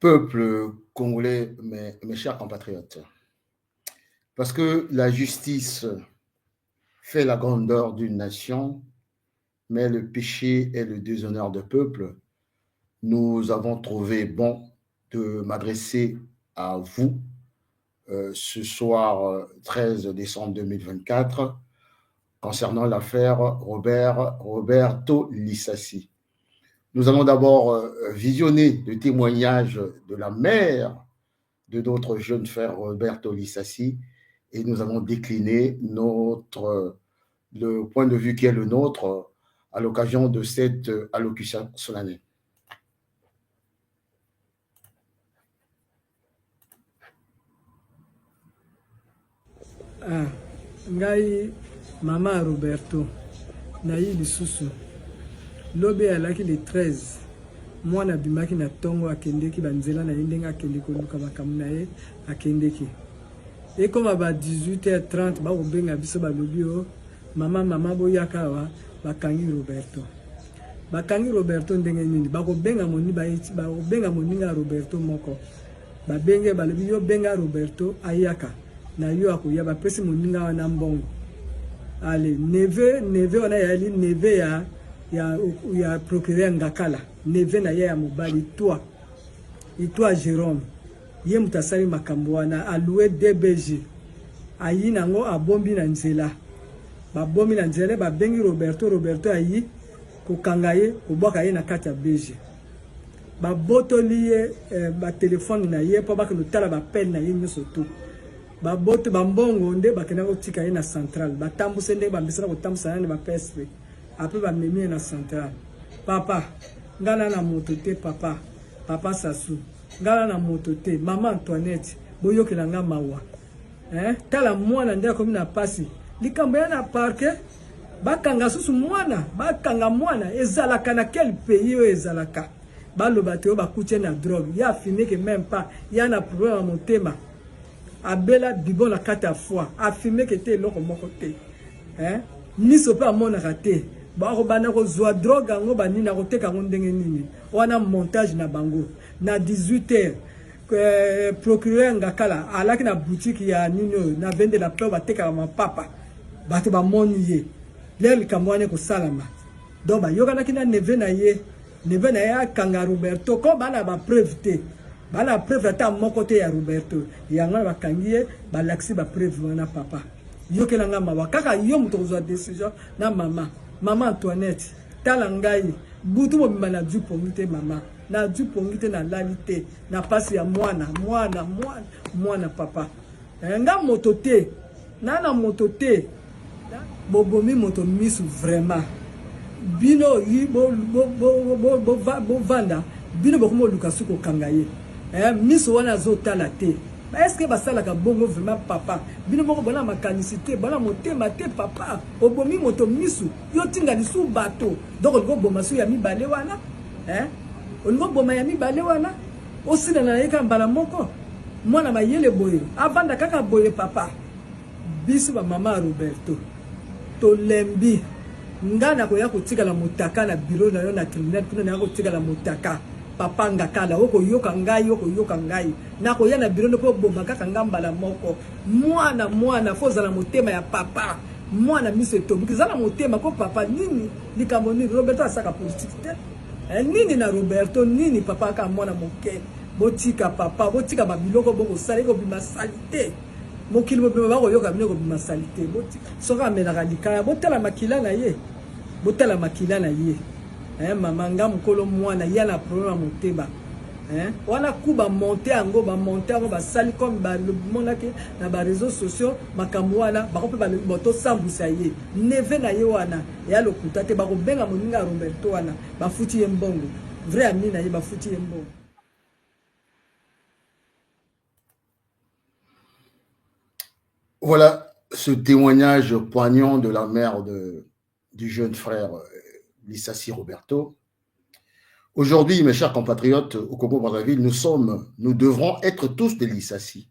Peuple congolais, mes chers compatriotes, parce que la justice fait la grandeur d'une nation, mais le péché est le déshonneur de peuple, nous avons trouvé bon de m'adresser à vous ce soir 13 décembre 2024 concernant l'affaire Roberto Lissassi. Nous allons d'abord visionner le témoignage de la mère de notre jeune frère Roberto Lissassi et nous allons décliner le point de vue qui est le nôtre à l'occasion de cette allocution solennelle. Ngai mama Roberto nayi lisusu lobe alaki le 13 mwana bimaki na tongo akendeki banzela na ye ndenge akende koluka makambo na ye akendeki ekoma ba 18h30 bakobenga biso balobi o mama boyaka awa bakangi Roberto ndenge nini bakobenga moninga ya Roberto moko babenge balobi yo benga Roberto ayaka na yo akoya bapesi moninga wana mbongo ale neve wana yali neve ya procureur Ngakala neve na ye ya mobali itwa Jérôme ye mutasali makambo wana aloué DBG ayi nango abombi na nzela babombi na nzela babengi Roberto ayi kokanga ye kobwaka ye na kati ya BG babotoli ye ba telefone na ye po bakeno tala bapel na ye nyonso tu baboto bambongo nde bakena kotika ye na central batambuse nde bambisana kotambusa na ba PSP après bamemi na central papa ngana na moto te papa Sassou ngana na moto te mama Antoinette boyokela nga mawa tala mwana nde akomi na pasi likambo ya na parke bakanga susu bakanga mwana ezalaka na quel pays oyo ezalaka baloba te oyo bakutie na drogue ya afirme que même pas ya na problème ya motema abela bibo na kati ya foi afirme que te eloko moko te miso mpe amonaka te bakobanda kozwa drogue yango banini akoteka yango ndenge nini wana montage na bango na 18h procureur Ngakala alaki na boutique ya nini oyo na vende la peur batekaka mapapa bato bamoni ye lelo likambo wana ekosalama donc bayokanaki na neve na ye akanga Roberto ko bana bapreuve te bana preuve ata moko te ya Roberto yango bakangi ye balakisi bapreuve wana papa yokelanga mawa kaka yo moto kozwa décision na mama Antoinette tala ngai butu mobimba na du pongi te mama na du pongi te na lali te na pasi ya mwana papa nga moto te nana moto te bobomi moto misu vraiment bino yi vanda bino bokomo luka suko kanga ye misu wana azotala te est-ce que basalaka bongo vraiment papa bino moko bona makanisité bona motema te papa obomi moto misu yo tinga lisu bato donc olingo boma su ya mibale wana olingo boma ya mibale wana osina na yeka mbala moko mwana mayele boye avanda kaka boye papa biso ba mama Roberto tolembi ngana koya kotikala motaka na bureau na yo na tribunal kuna na kotikala motaka papa Ngakala okoyoka ngai na koya na bureau po bomba kaka ngambala moko mwana fozala motema ya papa mwana miso etobuki zala motema ko papa nini likambo nini Roberto asaka politique te nini na Roberto nini papa ka mwana moke botika papa botika babiloko boko sali ko bima salite mokili bobe bakoyoka bino ko bima salite botika soka amenaka likaya botala makila na ye mama nga mukolo mwana ya na problème moteba wana kuba monter yango basali comme bamonaki na ba réseaux sociaux makambo wana bakope bato sambusa ye neve na ye wana ya lokuta te bakobenga moninga Roberto wana bafuti ye mbongo vrai ami na ye bafuti ye mbongo. Voilà ce témoignage poignant de la mère du jeune frère Lissassi Roberto. Aujourd'hui, mes chers compatriotes, au Congo-Brazzaville, nous devrons être tous des Lissassi.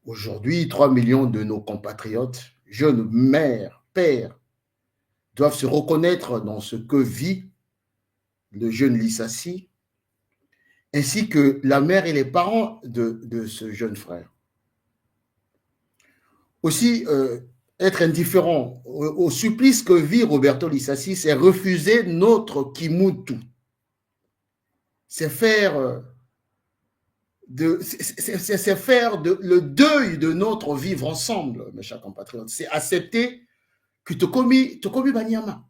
Aujourd'hui, 3 millions de nos compatriotes, jeunes mères, pères, doivent se reconnaître dans ce que vit le jeune Lissassi ainsi que la mère et les parents de ce jeune frère. Aussi, être indifférent au supplice que vit Roberto Lissassi, c'est refuser notre Kimutu. C'est faire, le deuil de notre vivre ensemble, mes chers compatriotes. C'est accepter que Tokomi Banyama.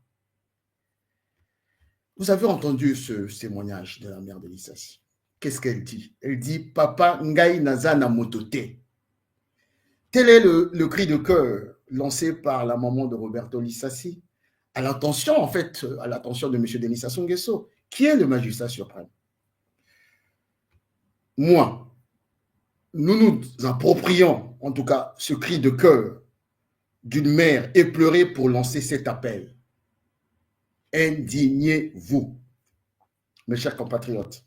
Vous avez entendu ce témoignage de la mère de Lissassi. Qu'est-ce qu'elle dit? Elle dit, Papa Ngai Nazana Motote. Tel est le cri de cœur lancé par la maman de Roberto Lissassi à l'attention, en fait, à l'attention de M. Denis Sassou Nguesso, qui est le magistrat suprême. Moi, nous nous approprions, en tout cas, ce cri de cœur d'une mère éplorée pour lancer cet appel. Indignez-vous, mes chers compatriotes.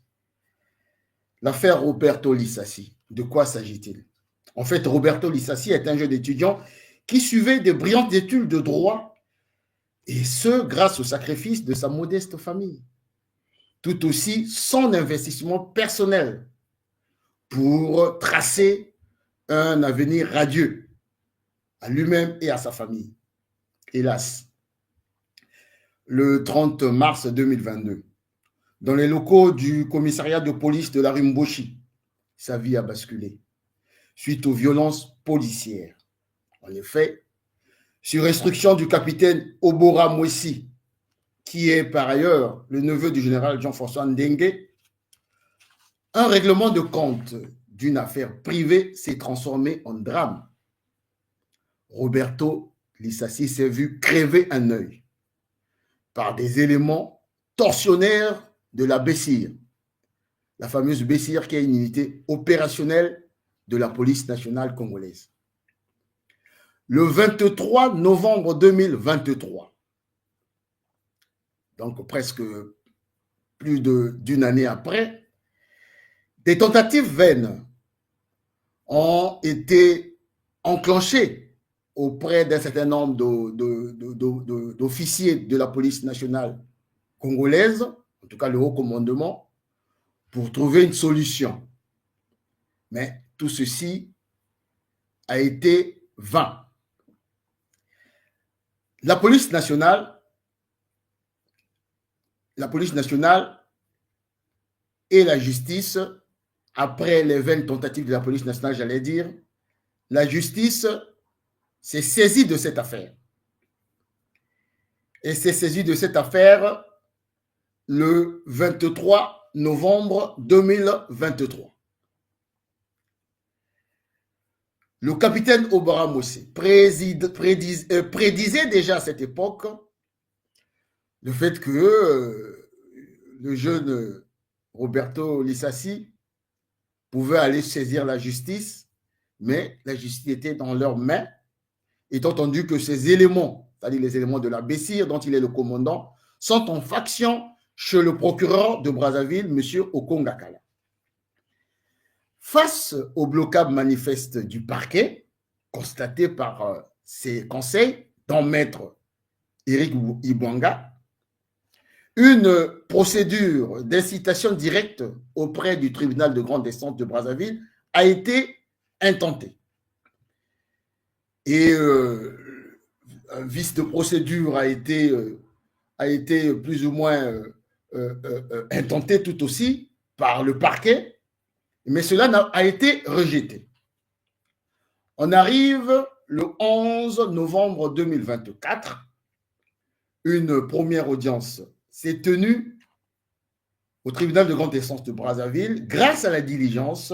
L'affaire Roberto Lissassi, de quoi s'agit-il? En fait, Roberto Lissassi est un jeune étudiant qui suivait de brillantes études de droit, et ce, grâce au sacrifice de sa modeste famille. Tout aussi son investissement personnel pour tracer un avenir radieux à lui-même et à sa famille. Hélas, le 30 mars 2022, dans les locaux du commissariat de police de la rue Mboshi, sa vie a basculé suite aux violences policières. En effet, sur instruction du capitaine Obora Mwesi, qui est par ailleurs le neveu du général Jean-François Ndengue, un règlement de compte d'une affaire privée s'est transformé en drame. Roberto Lissassi s'est vu crever un œil par des éléments tortionnaires de la BESIR, la fameuse BESIR qui est une unité opérationnelle de la police nationale congolaise. Le 23 novembre 2023, donc presque plus d'une année après, des tentatives vaines ont été enclenchées auprès d'un certain nombre d'officiers de la police nationale congolaise, en tout cas le haut commandement, pour trouver une solution. Mais tout ceci a été vain. La police nationale et la justice, après les vaines tentatives de la police nationale, j'allais dire, la justice s'est saisie de cette affaire. Et s'est saisie de cette affaire le 23 novembre 2023. Le capitaine Obara Mwesi prédisait déjà à cette époque le fait que le jeune Roberto Lissassi pouvait aller saisir la justice, mais la justice était dans leurs mains, étant entendu que ces éléments, c'est-à-dire les éléments de la BESIR dont il est le commandant, sont en faction chez le procureur de Brazzaville, M. Okongakala. Face au blocage manifeste du parquet, constaté par ses conseils, dont maître Éric Ibwanga, une procédure d'incitation directe auprès du tribunal de grande instance de Brazzaville a été intentée. Et un vice de procédure a été plus ou moins intenté tout aussi par le parquet, mais cela a été rejeté. On arrive le 11 novembre 2024. Une première audience s'est tenue au tribunal de grande instance de Brazzaville grâce à la diligence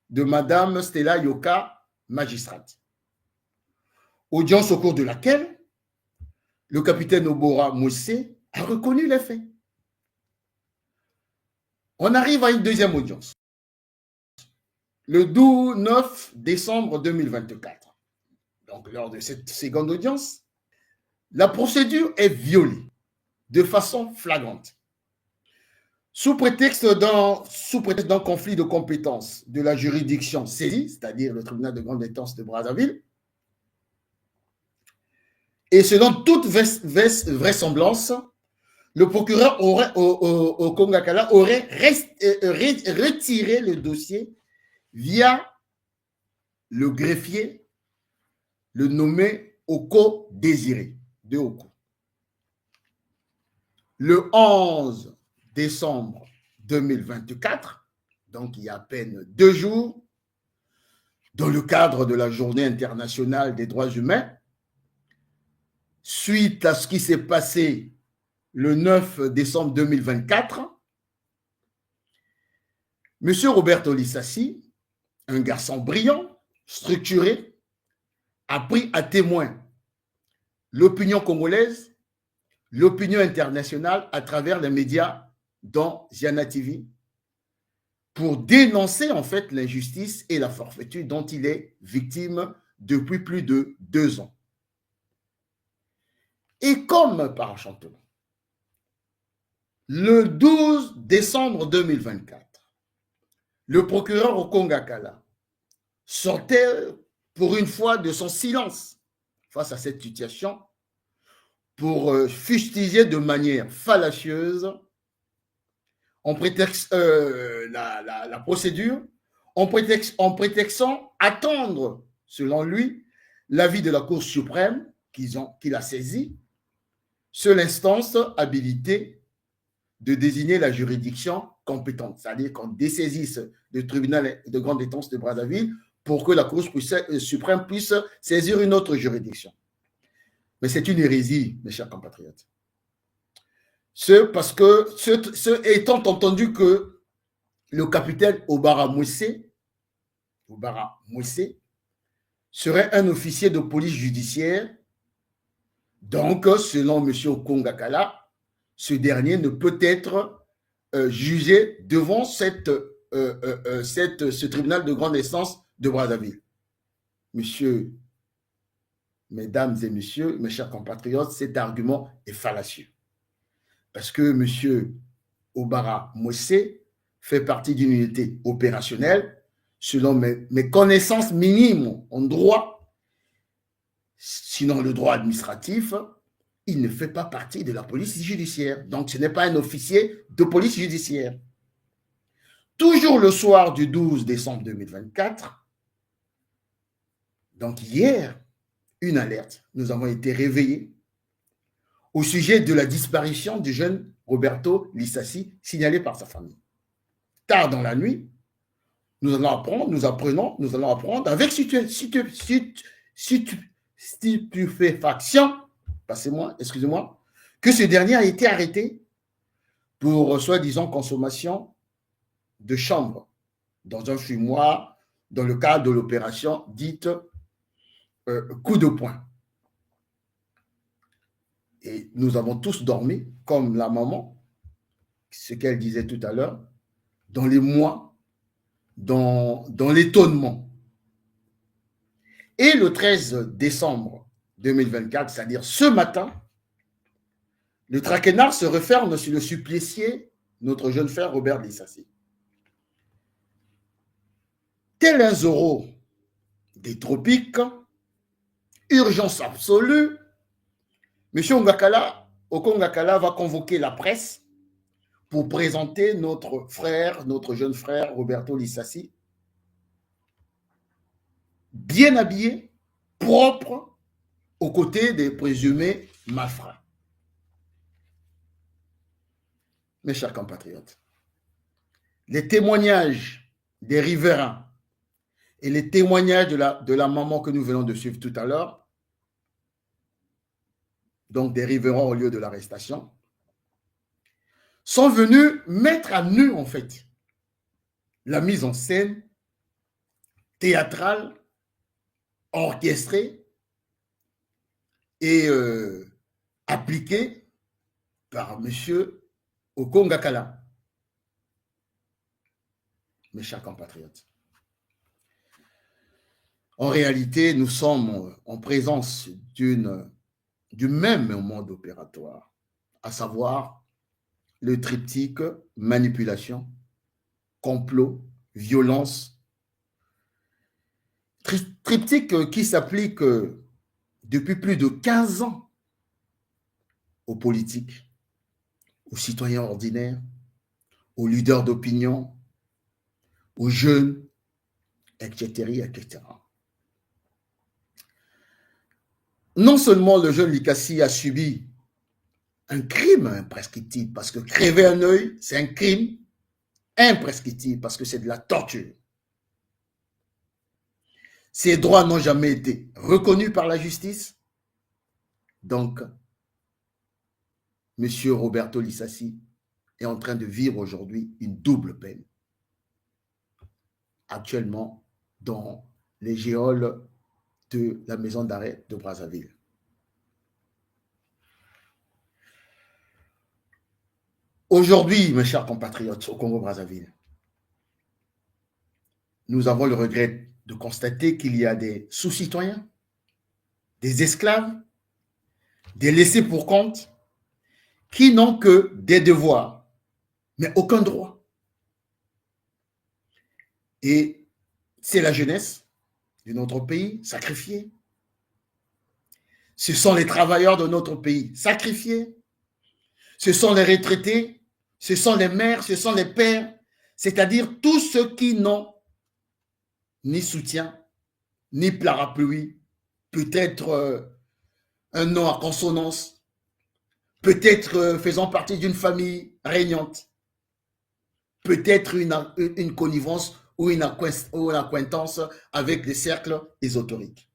de Madame Stella Yoka, magistrate. Audience au cours de laquelle le capitaine Obora Mwesi a reconnu les faits. On arrive à une deuxième audience. Le 9 décembre 2024, donc lors de cette seconde audience, la procédure est violée de façon flagrante. Sous prétexte d'un conflit de compétences de la juridiction saisie, c'est-à-dire le tribunal de grande instance de Brazzaville, et selon toute vraisemblance, le procureur au Congo-Kala aurait retiré le dossier via le greffier, le nommé Oko Désiré de Oko. Le 11 décembre 2024, donc il y a à peine 2 jours, dans le cadre de la Journée internationale des droits humains, suite à ce qui s'est passé le 9 décembre 2024, M. Roberto Lissassi, un garçon brillant, structuré, a pris à témoin l'opinion congolaise, l'opinion internationale à travers les médias dont Ziana TV, pour dénoncer en fait l'injustice et la forfaiture dont il est victime depuis plus de 2 ans. Et comme par enchantement, le 12 décembre 2024, le procureur au Congo-Kala sortait pour une fois de son silence face à cette situation pour fustiger de manière fallacieuse en prétexte la procédure, en prétextant attendre, selon lui, l'avis de la Cour suprême qu'il a saisi, seule instance habilitée de désigner la juridiction compétente, c'est-à-dire qu'on dessaisisse le tribunal de grande instance de Brazzaville pour que la Cour suprême puisse saisir une autre juridiction. Mais c'est une hérésie, mes chers compatriotes. Parce que, étant entendu que le capitaine Obara Moussé serait un officier de police judiciaire, donc, selon M. Okongakala, ce dernier ne peut être jugé devant ce tribunal de grande instance de Brazzaville. Mesdames et messieurs, mes chers compatriotes, cet argument est fallacieux. Parce que M. Obara Moussé fait partie d'une unité opérationnelle, selon mes connaissances minimes en droit, sinon le droit administratif, il ne fait pas partie de la police judiciaire. Donc, ce n'est pas un officier de police judiciaire. Toujours le soir du 12 décembre 2024, donc hier, une alerte, nous avons été réveillés au sujet de la disparition du jeune Roberto Lissassi, signalé par sa famille. Tard dans la nuit, nous allons apprendre avec stupéfaction, excusez-moi, que ce dernier a été arrêté pour soi-disant consommation de chanvre dans un fumoir dans le cadre de l'opération dite coup de poing. Et nous avons tous dormi, comme la maman, ce qu'elle disait tout à l'heure, dans l'émoi, dans l'étonnement. Et le 13 décembre 2024, c'est-à-dire ce matin, le traquenard se referme sur le supplicié, notre jeune frère Robert Lissassi. Tel un Zorro des tropiques, urgence absolue, M. Okongakala va convoquer la presse pour présenter notre jeune frère Roberto Lissassi, bien habillé, propre, aux côtés des présumés malfrats. Mes chers compatriotes, les témoignages des riverains et les témoignages de la maman que nous venons de suivre tout à l'heure, donc des riverains au lieu de l'arrestation, sont venus mettre à nu, en fait, la mise en scène théâtrale, orchestrée et appliquée par M. Okongakala. Mes chers compatriotes, en réalité, nous sommes en présence du même mode opératoire, à savoir le triptyque manipulation, complot, violence. Triptyque qui s'applique depuis plus de 15 ans aux politiques, aux citoyens ordinaires, aux leaders d'opinion, aux jeunes, etc., etc. Non seulement le jeune Likasi a subi un crime imprescriptible, parce que crever un œil, c'est un crime imprescriptible, parce que c'est de la torture. Ses droits n'ont jamais été reconnus par la justice. Donc, M. Roberto Lissassi est en train de vivre aujourd'hui une double peine. Actuellement, dans les geôles de la maison d'arrêt de Brazzaville. Aujourd'hui, mes chers compatriotes au Congo-Brazzaville, nous avons le regret de constater qu'il y a des sous-citoyens, des esclaves, des laissés pour compte, qui n'ont que des devoirs, mais aucun droit. Et c'est la jeunesse de notre pays sacrifiée. Ce sont les travailleurs de notre pays sacrifiés. Ce sont les retraités, ce sont les mères, ce sont les pères, c'est-à-dire tous ceux qui n'ont ni soutien, ni parapluie, peut-être un nom à consonance, peut-être faisant partie d'une famille régnante, peut-être une connivence ou une acquaintance avec des cercles ésotériques.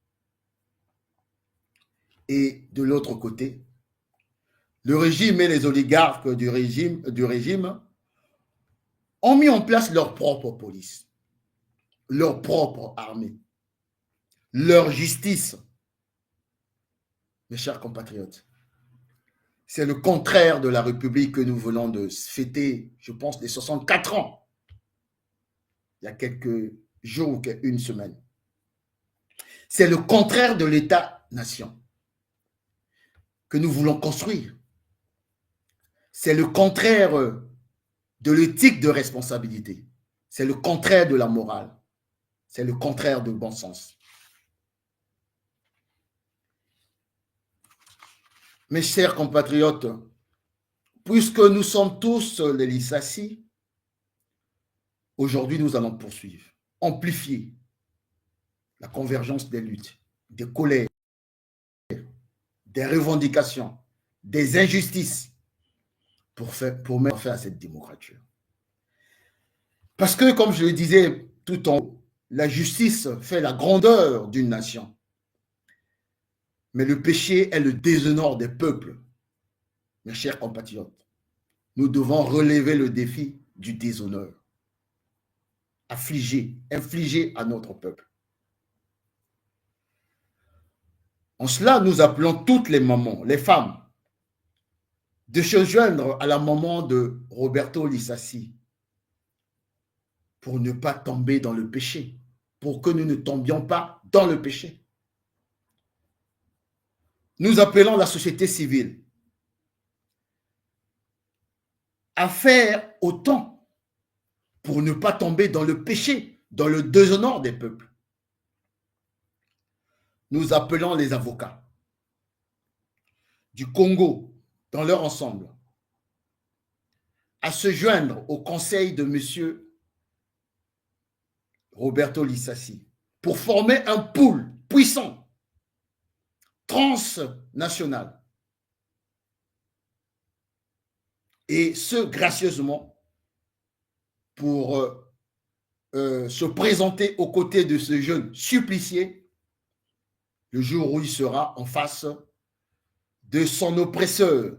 Et de l'autre côté, le régime et les oligarques du régime ont mis en place leur propre police, leur propre armée, leur justice. Mes chers compatriotes, c'est le contraire de la République que nous venons de fêter, je pense, les 64 ans, il y a quelques jours ou une semaine. C'est le contraire de l'État-nation que nous voulons construire. C'est le contraire de l'éthique de responsabilité. C'est le contraire de la morale. C'est le contraire de bon sens. Mes chers compatriotes, puisque nous sommes tous les Lissassi, aujourd'hui nous allons poursuivre, amplifier la convergence des luttes, des colères, des revendications, des injustices pour mettre fin à cette démocrature. Parce que, comme je le disais tout en haut, la justice fait la grandeur d'une nation. Mais le péché est le déshonneur des peuples. Mes chers compatriotes, nous devons relever le défi du déshonneur, infligé à notre peuple. En cela, nous appelons toutes les mamans, les femmes, de se joindre à la maman de Roberto Lissassi pour ne pas tomber dans le péché, pour que nous ne tombions pas dans le péché. Nous appelons la société civile à faire autant pour ne pas tomber dans le péché, dans le déshonneur des peuples. Nous appelons les avocats du Congo dans leur ensemble à se joindre au conseil de M. Roberto Lissassi pour former un pool puissant, transnational, et ce, gracieusement, pour se présenter aux côtés de ce jeune supplicié le jour où il sera en face de son oppresseur,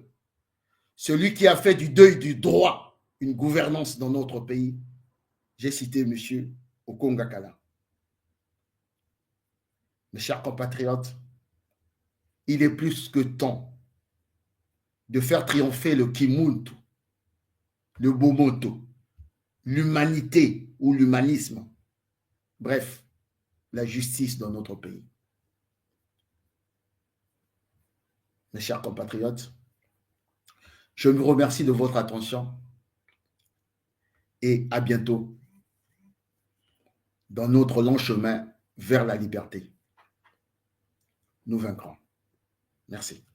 celui qui a fait du deuil du droit une gouvernance dans notre pays. J'ai cité M. Okongakala. Mes chers compatriotes, il est plus que temps de faire triompher le Kimuntu, le Bomoto, l'humanité ou l'humanisme, bref, la justice dans notre pays. Mes chers compatriotes, je vous remercie de votre attention et à bientôt dans notre long chemin vers la liberté. Nous vaincrons. Merci.